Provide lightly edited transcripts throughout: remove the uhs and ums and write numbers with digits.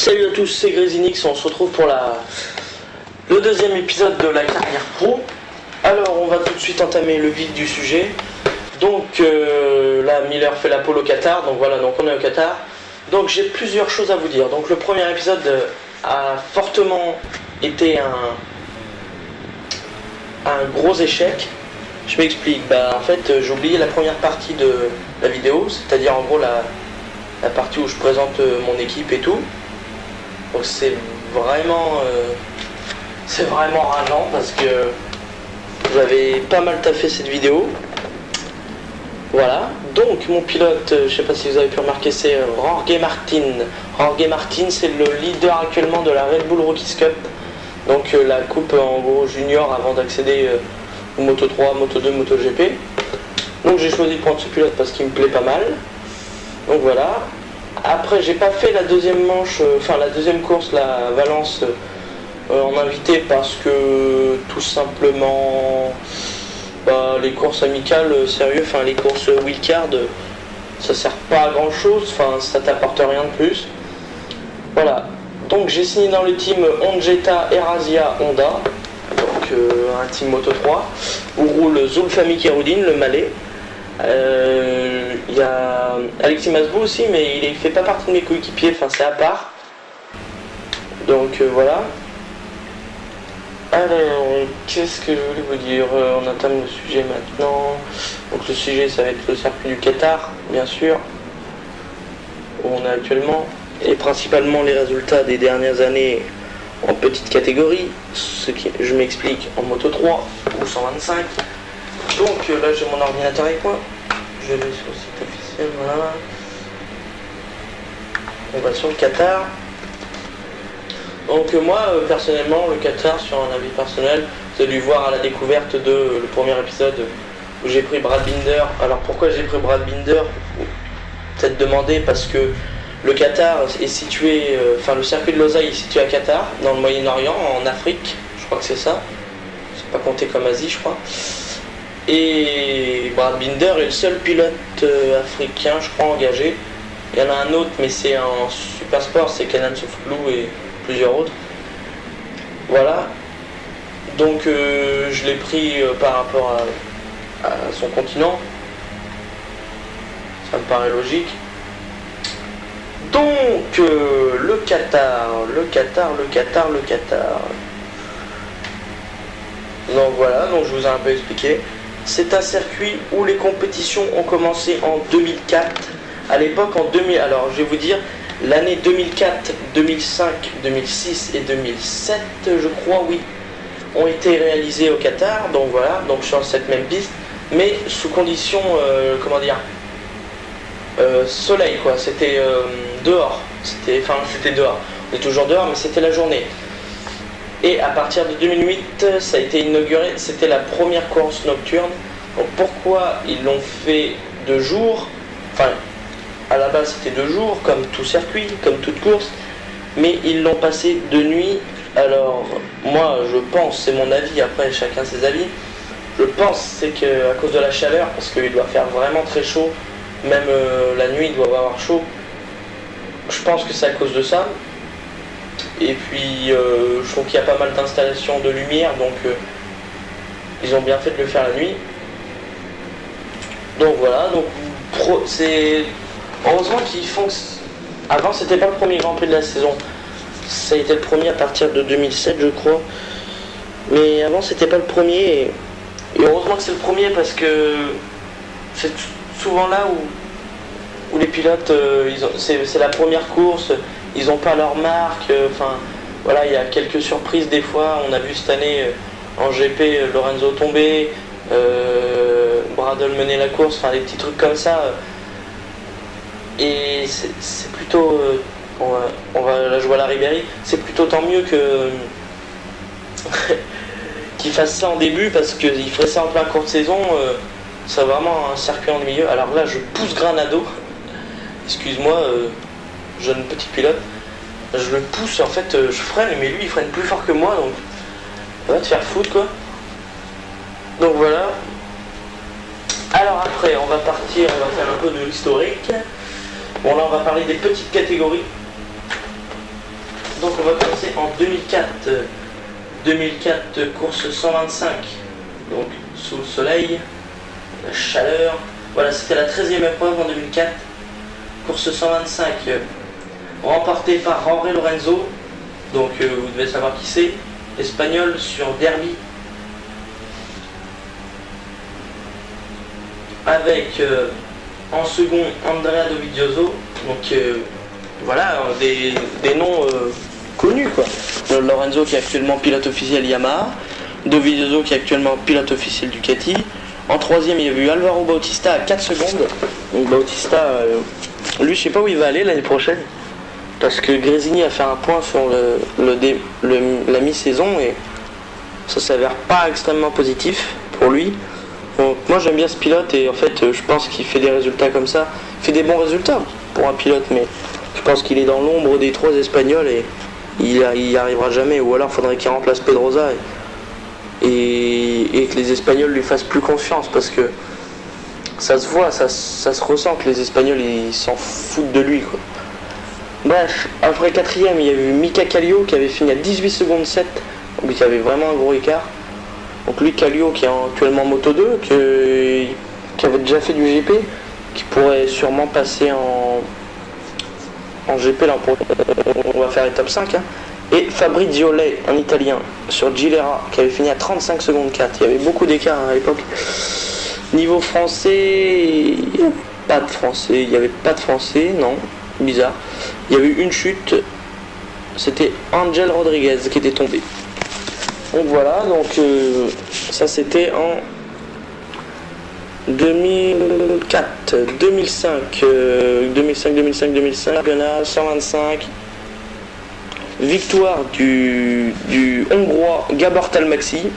Salut à tous, c'est Grésinix, on se retrouve pour le deuxième épisode de la carrière pro. Alors on va tout de suite entamer le vif du sujet. Donc là Miller fait la pole au Qatar, donc voilà, donc on est au Qatar. Donc j'ai plusieurs choses à vous dire. Donc le premier épisode a fortement été un gros échec. Je m'explique, en fait j'ai oublié la première partie de la vidéo, c'est-à-dire en gros la partie où je présente mon équipe et tout. Donc c'est vraiment rageant parce que j'avais pas mal taffé cette vidéo. Voilà, donc mon pilote, je sais pas si vous avez pu remarquer, c'est Jorge Martin. Jorge Martin, c'est le leader actuellement de la Red Bull Rookies Cup. Donc la coupe en gros junior avant d'accéder au Moto 3, Moto 2, Moto GP. Donc j'ai choisi de prendre ce pilote parce qu'il me plaît pas mal. Donc voilà. Après j'ai pas fait la deuxième manche, la deuxième course, la Valence en invité parce que tout simplement les courses amicales, sérieux, les courses wildcard, ça sert pas à grand chose, ça t'apporte rien de plus. Voilà, donc j'ai signé dans le team Ongeta Erasia Honda, donc un team Moto 3, où roule Zulfami Kerudin, le Malais. Il y a Alexis Masbou aussi, mais il fait pas partie de mes coéquipiers, c'est à part. Donc voilà. Alors, qu'est-ce que je voulais vous dire? On entame le sujet maintenant. Donc le sujet, ça va être le circuit du Qatar, bien sûr, où on est actuellement, et principalement les résultats des dernières années en petite catégorie, ce qui, je m'explique, en Moto 3 ou 125. Donc là j'ai mon ordinateur avec moi, je vais sur le site officiel, voilà. On va sur le Qatar. Donc moi personnellement le Qatar, sur un avis personnel, vous avez dû voir à la découverte de le premier épisode où j'ai pris Brad Binder. Alors pourquoi j'ai pris Brad Binder? Peut-être demander parce que le Qatar est situé, le circuit de Losail est situé à Qatar, dans le Moyen-Orient, en Afrique, je crois que c'est ça. C'est pas compté comme Asie, je crois. Et Brad Binder est le seul pilote africain, je crois, engagé. Il y en a un autre, mais c'est en super sport, c'est Kenan Souflou et plusieurs autres. Voilà. Donc je l'ai pris par rapport à son continent. Ça me paraît logique. Donc le Qatar. Donc voilà, donc je vous ai un peu expliqué. C'est un circuit où les compétitions ont commencé en 2004. À l'époque, en 2000, alors je vais vous dire, l'année 2004, 2005, 2006 et 2007, je crois, oui, ont été réalisées au Qatar. Donc voilà, donc sur cette même piste, mais sous conditions, soleil quoi. C'était dehors. C'était dehors. On est toujours dehors, mais c'était la journée. Et à partir de 2008, ça a été inauguré, c'était la première course nocturne. Donc pourquoi ils l'ont fait de jour? À la base c'était de jour, comme tout circuit, comme toute course, mais ils l'ont passé de nuit. Alors moi je pense, c'est mon avis, après chacun ses avis, je pense c'est qu'à cause de la chaleur, parce qu'il doit faire vraiment très chaud, même la nuit il doit avoir chaud, je pense que c'est à cause de ça. Et puis je trouve qu'il y a pas mal d'installations de lumière, donc ils ont bien fait de le faire la nuit. Donc voilà, donc c'est heureusement qu'ils font. Avant c'était pas le premier Grand Prix de la saison, ça a été le premier à partir de 2007 je crois, mais avant c'était pas le premier, et heureusement que c'est le premier parce que c'est souvent là où les pilotes c'est la première course. Ils n'ont pas leur marque, voilà, il y a quelques surprises des fois. On a vu cette année en GP Lorenzo tomber, Bradle mener la course, des petits trucs comme ça. Et c'est plutôt, on va la jouer à la Ribéry, c'est plutôt tant mieux que qu'ils fassent ça en début, parce qu'ils feraient ça en plein cours de saison, c'est vraiment un circuit en milieu. Alors là je pousse Granado, excuse-moi, jeune petit pilote, je le pousse, en fait je freine, mais lui il freine plus fort que moi, donc va te faire foutre quoi. Donc voilà. Alors après on va partir, on va faire un peu de l'historique. Bon là on va parler des petites catégories. Donc on va commencer en 2004. 2004, course 125. Donc sous le soleil, la chaleur. Voilà, c'était la 13e épreuve en 2004. Course 125, remportée par Jorge Lorenzo. Donc vous devez savoir qui c'est. Espagnol sur Derby. Avec en second Andrea Dovizioso. Donc voilà, des noms connus quoi. Lorenzo qui est actuellement pilote officiel Yamaha. Dovizioso qui est actuellement pilote officiel Ducati. En troisième, il y a eu Alvaro Bautista à 4 secondes. Donc Bautista, lui, je sais pas où il va aller l'année prochaine. Parce que Gresini a fait un point sur la mi-saison et ça s'avère pas extrêmement positif pour lui. Donc moi j'aime bien ce pilote et en fait je pense qu'il fait des résultats comme ça. Il fait des bons résultats pour un pilote, mais je pense qu'il est dans l'ombre des 3 Espagnols et il y arrivera jamais. Ou alors il faudrait qu'il remplace Pedrosa et que les Espagnols lui fassent plus confiance parce que ça se voit, ça se ressent que les Espagnols ils s'en foutent de lui quoi. Bref, après 4ème, il y a eu Mika Kallio qui avait fini à 18 secondes 7, donc il y avait vraiment un gros écart. Donc lui, Kallio qui est actuellement Moto 2, qui avait déjà fait du GP, qui pourrait sûrement passer en GP là, on va faire étape 5. Hein. Et Fabrizio Lay, un Italien, sur Gilera, qui avait fini à 35 secondes 4. Il y avait beaucoup d'écart à l'époque. Niveau français, il n'y avait pas de français, non. Bizarre. Il y avait eu une chute, c'était Angel Rodriguez qui était tombé. Donc voilà, donc ça c'était en 2004, 2005, 2005, 125. Victoire du Hongrois Gabor Talmaxi.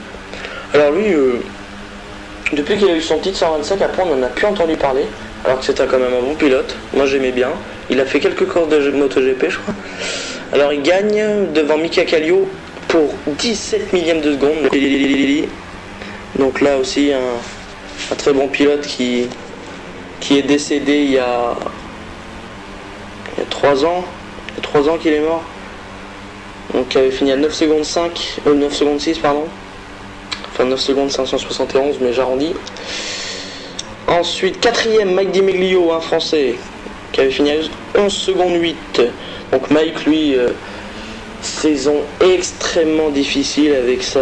Alors lui, depuis qu'il a eu son titre 125, après on n'en a plus entendu parler. Alors que c'était quand même un bon pilote, moi j'aimais bien. Il a fait quelques courses de MotoGP je crois. Alors il gagne devant Mika Kallio pour 17 millièmes de seconde. Donc là aussi un très bon pilote qui est décédé il y a 3 ans. Il y a 3 ans qu'il est mort. Donc il avait fini à 9 secondes 5, 9 secondes 6 pardon. Enfin 9 secondes 571 mais j'arrondis. Ensuite, 4ème, Mike Di Meglio, un français, qui avait fini à 11 secondes 8. Donc Mike, lui, saison extrêmement difficile avec ça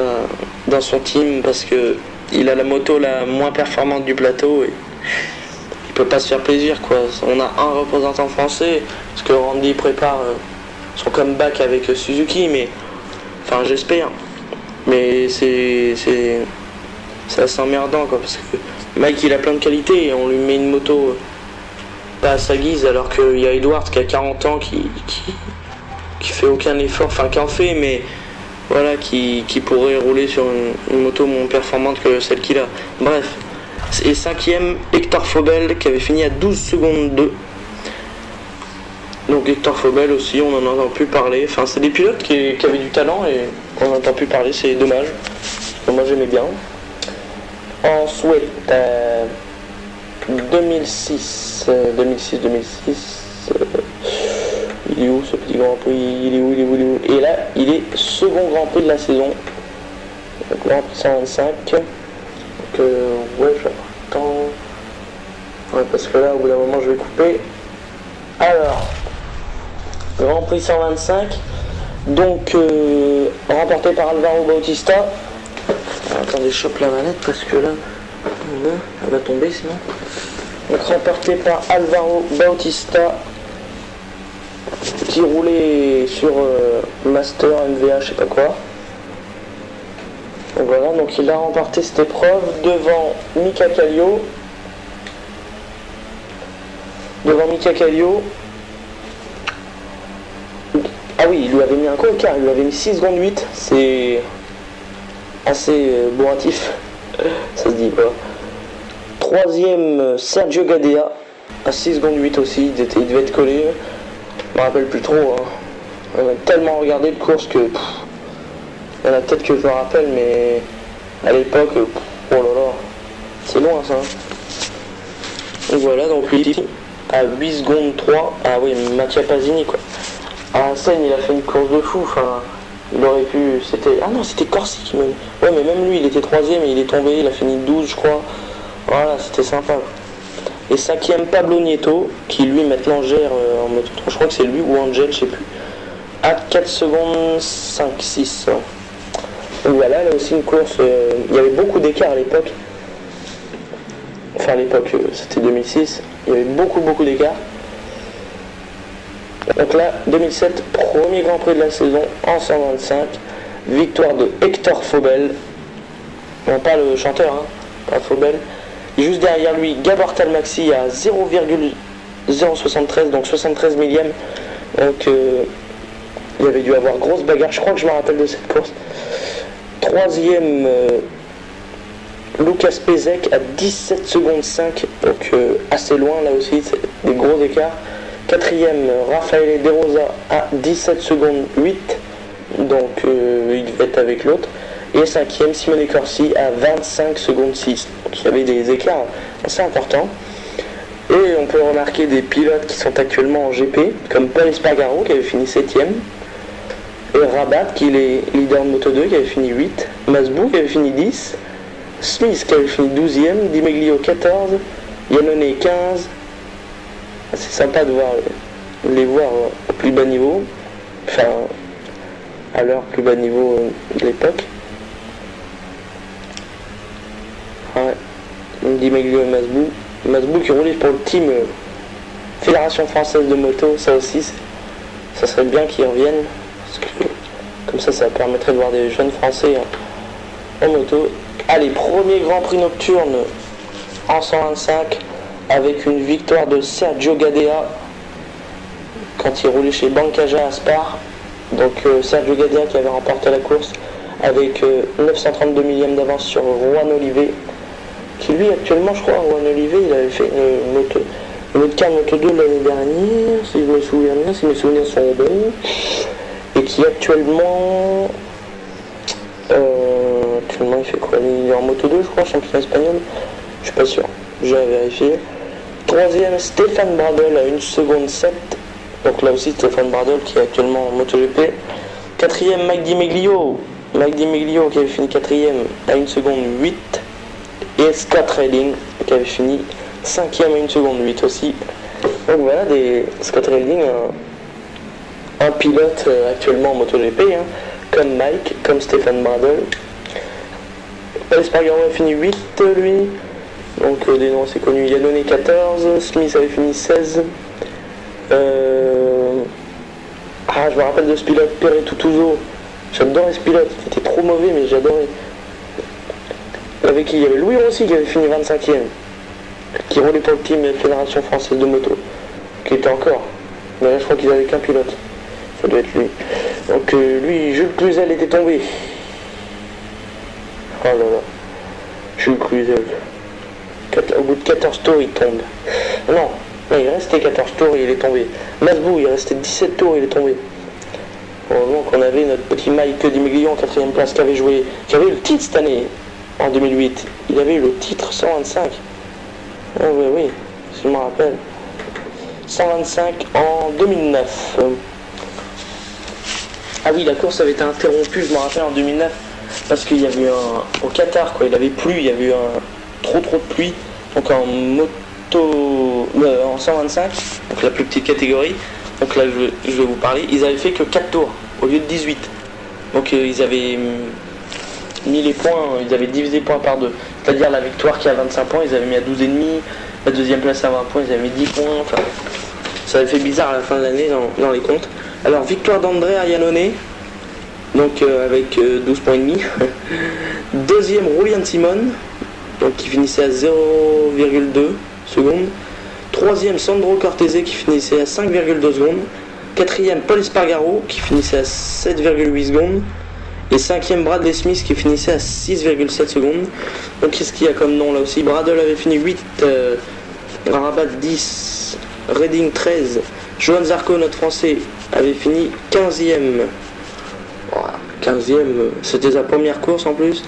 dans son team parce que il a la moto la moins performante du plateau et il peut pas se faire plaisir quoi. On a un représentant français parce que Randy prépare son comeback avec Suzuki, mais enfin j'espère. Mais c'est assez emmerdant quoi parce que Mike il a plein de qualités et on lui met une moto pas à sa guise alors qu'il y a Edwards qui a 40 ans qui fait aucun effort, enfin qui en fait mais voilà qui pourrait rouler sur une moto moins performante que celle qu'il a. Bref. Et 5ème, Hector Fobel qui avait fini à 12 secondes 2. Donc Hector Fobel aussi on en entend plus parler. Enfin c'est des pilotes qui avaient du talent et on n'entend plus parler, c'est dommage. Moi j'aimais bien. Ensuite, 2006, il est où ce petit Grand Prix, il est où. Et là, il est second Grand Prix de la saison, Grand Prix 125. Donc, ouais, je vais avoir le temps. Ouais, parce que là, au bout d'un moment, je vais couper. Alors, Grand Prix 125, donc remporté par Alvaro Bautista. Attendez, je chope la manette parce que là, elle va tomber sinon. Donc remporté par Alvaro Bautista qui roulait sur Master, MVA, je sais pas quoi. Donc voilà, donc il a remporté cette épreuve devant Mika Kallio. Ah oui, il lui avait mis un gros écart, il lui avait mis 6 secondes 8, c'est assez bourratif, ça se dit pas. 3ème, Sergio Gadea, à 6 secondes 8 aussi, il devait être collé, je me rappelle plus trop. Hein. On a tellement regardé de course que il y en a peut-être que je me rappelle, mais à l'époque, oh là là, c'est loin ça. Donc voilà, donc lui à 8 secondes 3, ah oui, Mattia Pasini quoi. Ah, Seine, il a fait une course de fou, enfin, il aurait pu, c'était, ah non, c'était Corsi qui menait. Ouais, mais même lui, il était troisième et il est tombé, il a fini 12, je crois. Voilà, c'était sympa. Et cinquième, Pablo Nieto, qui lui maintenant gère en moto 3, je crois que c'est lui ou Angel, je sais plus. À 4 secondes 5, 6. Donc voilà, là aussi une course, il y avait beaucoup d'écart à l'époque. Enfin à l'époque, c'était 2006, il y avait beaucoup d'écart. Donc là, 2007, premier Grand Prix de la saison en 125, victoire de Hector Faubel, non pas le chanteur, hein, pas Faubel. Juste derrière lui, Gabor Talmaxi à 0,073, donc 73 millième. Donc il y avait dû avoir grosse bagarre, je crois que je me rappelle de cette course. Troisième, Lucas Pezek à 17 secondes 5, donc assez loin là aussi, c'est des gros écarts. Quatrième, Raffaele De Rosa à 17 secondes 8, donc il devait être avec l'autre. Et cinquième, Simone Corsi à 25 secondes 6, donc il y avait des écarts assez importants. Et on peut remarquer des pilotes qui sont actuellement en GP, comme Paul Espargaro qui avait fini 7ème, et Rabat qui est leader de Moto 2 qui avait fini 8, Masbou qui avait fini 10, Smith qui avait fini 12ème, Di Meglio 14, Iannone 15. C'est sympa de les voir au plus bas niveau, enfin à leur plus bas niveau de l'époque. Ouais, Di Meglio et Masbou qui roulait pour le team Fédération Française de Moto, ça aussi, ça serait bien qu'ils reviennent, parce que comme ça permettrait de voir des jeunes Français en moto. Allez, premier Grand Prix nocturne en 125, avec une victoire de Sergio Gadea quand il roulait chez Bancaja à Spar. Donc Sergio Gadea qui avait remporté la course avec 932 millièmes d'avance sur Juan Olivet, qui lui actuellement, je crois, Juan Olivet, il avait fait une moto 4 Moto 2 l'année dernière, si je me souviens bien, si mes souvenirs sont bons, et qui actuellement il fait quoi? Il est en Moto 2, je crois, championnat espagnol, je suis pas sûr, j'ai à vérifier. Troisième, Stéphane Bradel à 1 seconde 7. Donc là aussi, Stéphane Bradel qui est actuellement en MotoGP. Quatrième, Mike Di Meglio qui avait fini quatrième à 1 seconde 8. Et Scott Redding qui avait fini 5ème à 1 seconde 8 aussi. Donc voilà, Scott Redding, un pilote actuellement en MotoGP, hein, comme Mike, comme Stéphane Bradel. Paul Espargaro a fini 8 lui. Donc des noms assez connus, Iannone 14, Smith avait fini 16. Je me rappelle de ce pilote, Perret Tutuzo. J'adorais ce pilote, il était trop mauvais mais j'adorais. Avec qui il y avait Louis Rossi qui avait fini 25ème, qui roulait pour le team Fédération Française de Moto, qui était encore. Mais là je crois qu'ils avaient qu'un pilote. Ça doit être lui. Donc lui, Jules Cluzel était tombé. Oh là là. Jules Cluzel. Au bout de 14 tours, il tombe. Non, il restait 14 tours et il est tombé. Masbou, il restait 17 tours et il est tombé. Heureusement qu'on avait notre petit Mike Di Meglio en 4ème place qui avait eu le titre cette année, en 2008. Il avait eu le titre 125. Oh, oui, si je me rappelle. 125 en 2009. Ah oui, la course avait été interrompue, je me rappelle, en 2009. Parce qu'il y avait eu au Qatar, quoi, il avait plu, il y avait eu trop de pluie. Donc en moto en 125, donc la plus petite catégorie, donc là je vais vous parler, ils avaient fait que 4 tours au lieu de 18. Donc ils avaient mis les points, ils avaient divisé les points par 2. C'est-à-dire la victoire qui a 25 points, ils avaient mis à 12,5, la deuxième place à 20 points, ils avaient mis 10 points, enfin ça avait fait bizarre à la fin de l'année dans les comptes. Alors victoire d'Andrea Iannone, donc avec 12 points et demi. Deuxième, Julian Simon, donc qui finissait à 0,2 secondes. Troisième, Sandro Cortese qui finissait à 5,2 secondes. Quatrième, Paul Espargaro qui finissait à 7,8 secondes. Et cinquième, Bradley Smith qui finissait à 6,7 secondes. Donc qu'est-ce qu'il y a comme nom là aussi? Bradel avait fini 8, Rabat 10, Redding 13. Johan Zarco, notre français, avait fini 15e. Voilà, 15e, c'était sa première course en plus.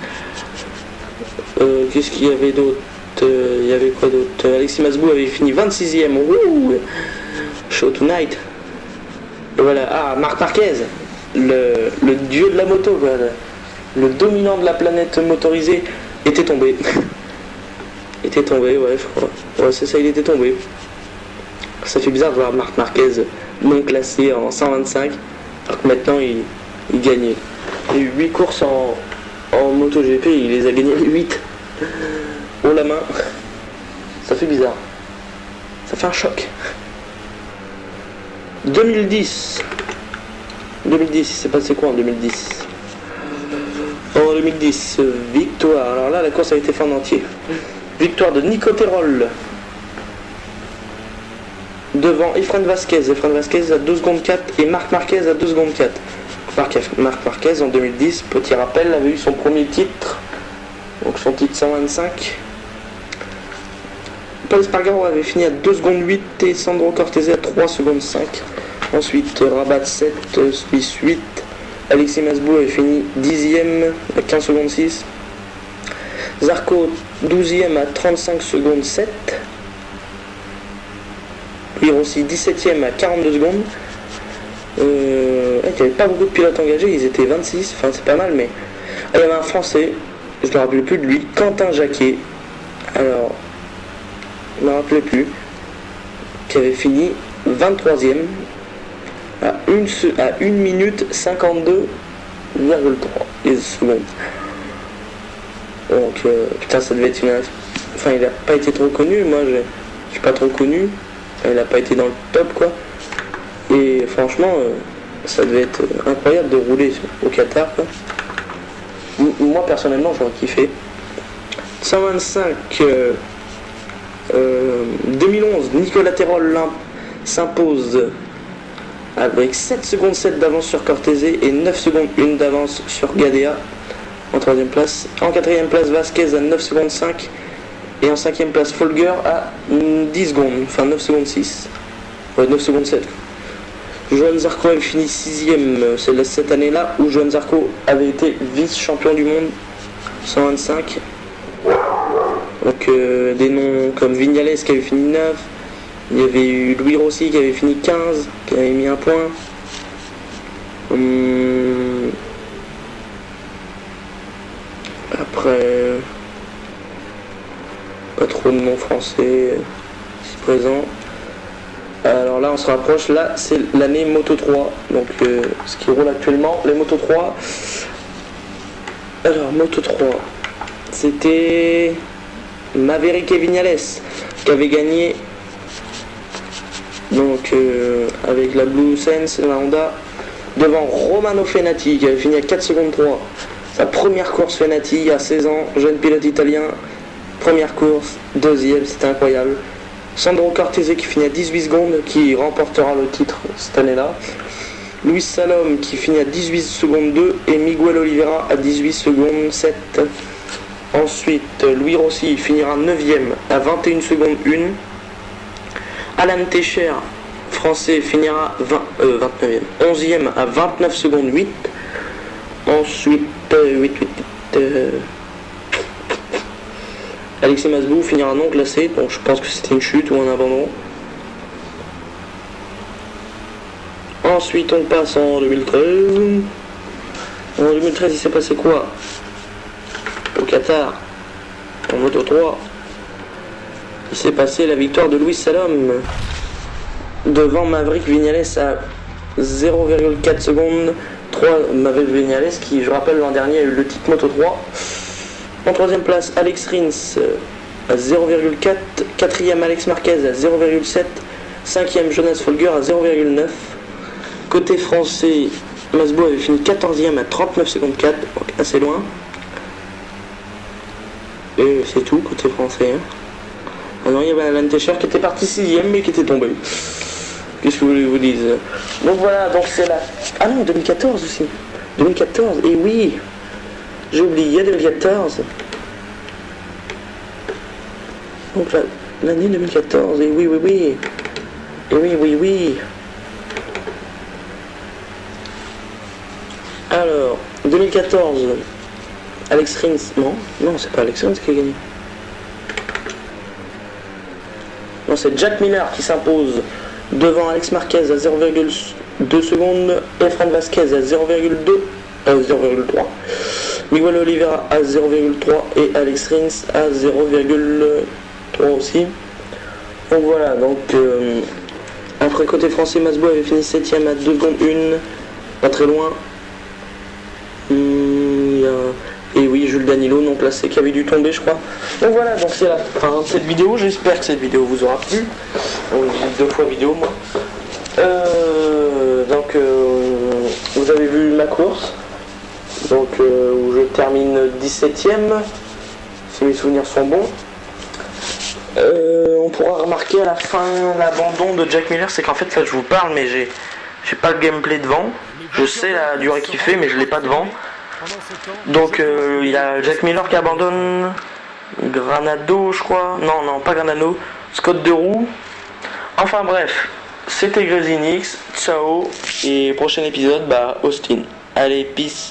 Qu'est-ce qu'il y avait d'autre? Il y avait quoi d'autre? Alexis Masbou avait fini 26e. Ouh, show tonight. Et voilà, ah, Marc Marquez, le dieu de la moto, quoi, le dominant de la planète motorisée, était tombé. Était tombé, ouais, je crois. Ouais, c'est ça, il était tombé. Ça fait bizarre de voir Marc Marquez non classé en 125, alors que maintenant il gagne. Il y a eu 8 courses en MotoGP, il les a gagnées 8. Haut la main. Ça fait bizarre. Ça fait un choc. 2010. 2010, il s'est passé quoi en 2010? En 2010, victoire. Alors là, la course a été faite en entier. Victoire de Nico Terol. Devant Efren Vasquez. Efren Vasquez à 2 secondes 4 et Marc Marquez à 2 secondes 4. Marc Marquez en 2010, petit rappel, avait eu son premier titre. Donc son titre 125. Paul Espargaro avait fini à 2 secondes 8 et Sandro Cortese à 3 secondes 5. Ensuite Rabat 7, Suisse 8. Alexis Masbou avait fini 10e à 15 secondes 6. Zarco 12e à 35 secondes 7. Puis aussi 17e à 42 secondes. Il n'y avait pas beaucoup de pilotes engagés, ils étaient 26, enfin c'est pas mal, mais il y avait un Français, je ne me rappelle plus de lui, Quentin Jacquet. Alors, je ne me rappelais plus, qui avait fini 23e à 1 minute 52,3 secondes. Donc, putain, ça devait être une... Enfin, il n'a pas été trop connu, moi je suis pas trop connu, enfin, il n'a pas été dans le top, quoi. Et franchement, ça devait être incroyable de rouler au Qatar, quoi. Moi, personnellement, j'aurais kiffé. 125... 2011, Nicolas Terol s'impose avec 7 secondes 7 d'avance sur Cortese et 9 secondes 1 d'avance sur Gadea en 3ème place. En 4ème place, Vasquez à 9 secondes 5 et en 5ème place, Folger à 10 secondes, enfin 9 secondes 6. Ouais, 9 secondes 7. Johan Zarco avait fini 6ème, c'est cette année-là où Johan Zarco avait été vice-champion du monde 125. Donc des noms comme Vignales qui avait fini 9, il y avait eu Louis Rossi qui avait fini 15, qui avait mis un point. Après, pas trop de noms français ici présents. Alors là on se rapproche, là c'est l'année Moto 3, donc ce qui roule actuellement, les Moto 3. Alors Moto 3, c'était Maverick et Vignales qui avait gagné donc avec la Blue Sense, la Honda, devant Romano Fenati qui avait fini à 4 secondes 3. Sa première course Fenati à 16 ans, jeune pilote italien, première course, 2e, c'était incroyable. Sandro Cortese qui finit à 18 secondes, qui remportera le titre cette année-là. Luis Salom qui finit à 18 secondes 2 et Miguel Oliveira à 18 secondes 7. Ensuite, Louis Rossi finira 9e à 21 secondes 1. Alan Techer, français, finira 29e, 11e à 29 secondes 8. Ensuite, Alexis Masbou finira non classé, donc je pense que c'était une chute ou un abandon. Ensuite, on passe en 2013. En 2013, il s'est passé quoi? Au Qatar, en Moto 3, il s'est passé la victoire de Luis Salom devant Maverick Vignales à 0,4 secondes 3. Maverick Vignales qui, je rappelle, l'an dernier a eu le titre Moto 3. En 3ème place, Alex Rins à 0,4, 4ème Alex Marquez à 0,7, 5ème Jonas Folger à 0,9. Côté français, Masbou avait fini 14ème à 39 secondes 4, donc assez loin. Et c'est tout côté français. Ah non, il y avait Alan Techer qui était parti 6ème mais qui était tombé. Qu'est-ce que vous voulez que je vous dise? Donc voilà, donc c'est la... Ah non, 2014 aussi. 2014, et oui, j'ai oublié 2014. Donc l'année 2014, et oui. Et oui. Alors, 2014, Alex Rins, non, c'est pas Alex Rins qui a gagné. Non, c'est Jack Miller qui s'impose devant Alex Marquez à 0,8 2 secondes. Efrain Vasquez à 0,2, 0,3. Miguel Oliveira à 0,3 et Alex Rins à 0,3 aussi. Donc voilà, donc après côté français, Masbo avait fini 7ème à 2 secondes 1, pas très loin. Et oui, Jules Danilo, non classé, qui avait dû tomber, je crois. Donc voilà, donc c'est la fin de cette vidéo. J'espère que cette vidéo vous aura plu. Donc j'ai 2 fois vidéo, moi. Vous avez vu ma course, donc où je termine 17ème, si mes souvenirs sont bons. On pourra remarquer à la fin l'abandon de Jack Miller, c'est qu'en fait là je vous parle mais j'ai pas le gameplay devant. Je sais la durée qu'il fait mais je l'ai pas devant. Donc il y a Jack Miller qui abandonne, Granado je crois, non pas Granado, Scott Deroux. Enfin bref, c'était Grezinix, ciao et prochain épisode Austin. Allez, peace.